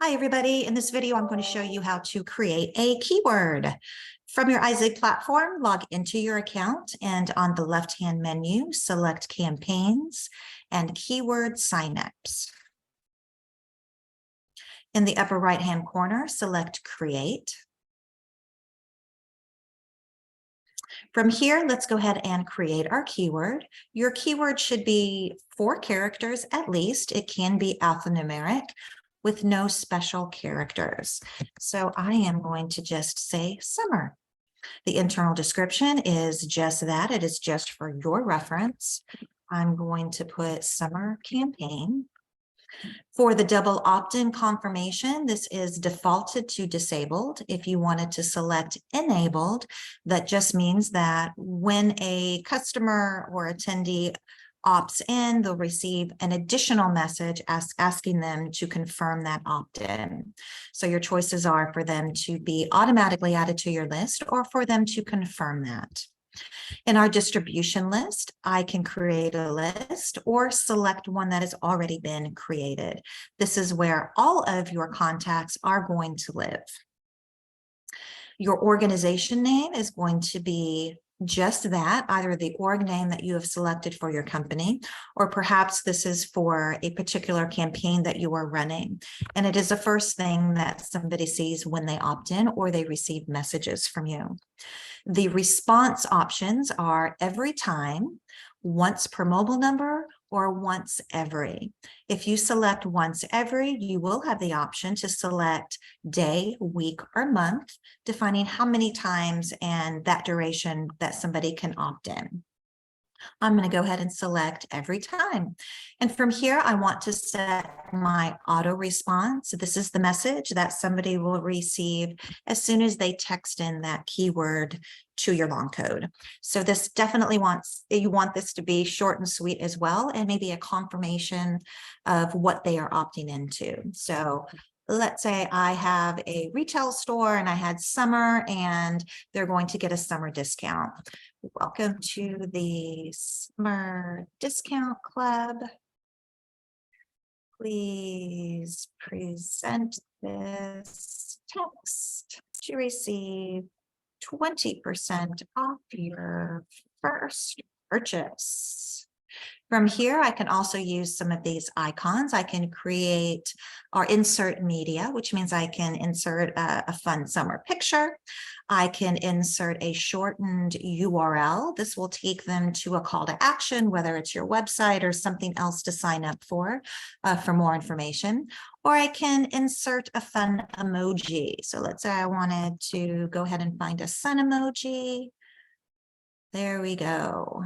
Hi, everybody. In this video, I'm going to show you how to create a keyword. From your iZigg platform, log into your account, and on the left-hand menu, select Campaigns and Keyword Signups. In the upper right-hand corner, select Create. From here, let's go ahead and create our keyword. Your keyword should be 4 characters at least. It can be alphanumeric with no special characters. So I am going to just say summer. The internal description is just that. It is just for your reference. I'm going to put summer campaign. For the double opt-in confirmation, this is defaulted to disabled. If you wanted to select enabled, that just means that when a customer or attendee opts in, they'll receive an additional message asking them to confirm that opt-in. So your choices are for them to be automatically added to your list or for them to confirm that. In our distribution list, I can create a list or select one that has already been created. This is where all of your contacts are going to live. Your organization name is going to be just that, either the org name that you have selected for your company, or perhaps this is for a particular campaign that you are running. And it is the first thing that somebody sees when they opt in or they receive messages from you. The response options are every time, once per mobile number, or once every. If you select once every, you will have the option to select day, week, or month, defining how many times and that duration that somebody can opt in. I'm going to go ahead and select every time. And from here, I want to set my auto response. This is the message that somebody will receive as soon as they text in that keyword to your long code. So this definitely you want this to be short and sweet as well, and maybe a confirmation of what they are opting into. So let's say I have a retail store and I had summer and they're going to get a summer discount. Welcome to the Summer Discount Club. Please present this text to receive 20% off your first purchase. From here, I can also use some of these icons. I can create or insert media, which means I can insert a fun summer picture. I can insert a shortened URL. This will take them to a call to action, whether it's your website or something else to sign up for more information. Or I can insert a fun emoji. So let's say I wanted to go ahead and find a sun emoji. There we go.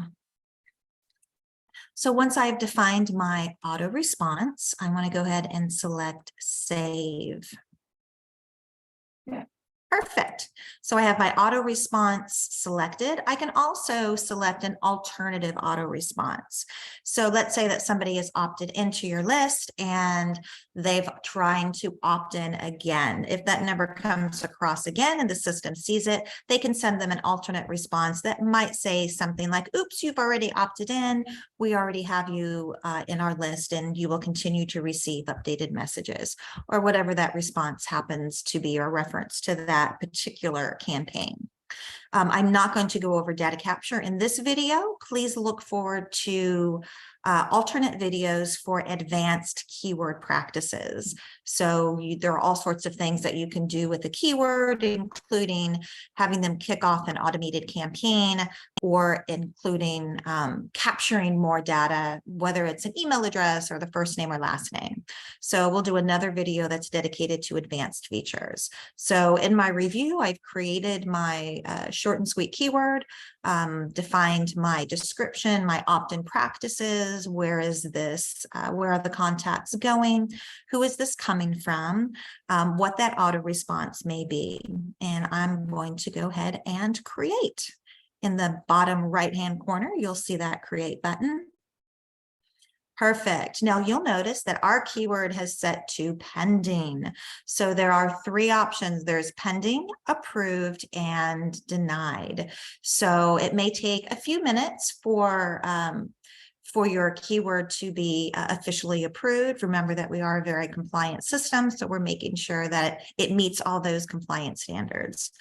So once I've defined my auto response, I want to go ahead and select save. Yeah. Perfect. So I have my auto response selected. I can also select an alternative auto response. So let's say that somebody has opted into your list and they've trying to opt in again. If that number comes across again and the system sees it, they can send them an alternate response that might say something like, oops, you've already opted in. We already have you in our list and you will continue to receive updated messages, or whatever that response happens to be, or reference to that particular campaign. I'm not going to go over data capture in this video. Please look forward to alternate videos for advanced keyword practices. So there are all sorts of things that you can do with a keyword, including having them kick off an automated campaign, or including capturing more data, whether it's an email address or the first name or last name. So we'll do another video that's dedicated to advanced features. So in my review, I've created my short and sweet keyword, defined my description, my opt-in practices. Where is this? Where are the contacts going? Who is this coming from? What that auto response may be. And I'm going to go ahead and create. In the bottom right-hand corner, you'll see that create button. Perfect. Now you'll notice that our keyword has set to pending. So there are 3 options. There's pending, approved, and denied. So it may take a few minutes for for your keyword to be officially approved. Remember that we are a very compliant system, so we're making sure that it meets all those compliance standards.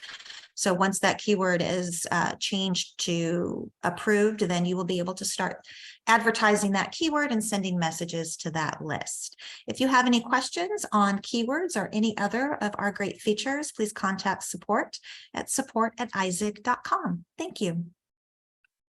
So once that keyword is changed to approved, then you will be able to start advertising that keyword and sending messages to that list. If you have any questions on keywords or any other of our great features, please contact support@iZigg.com. Thank you.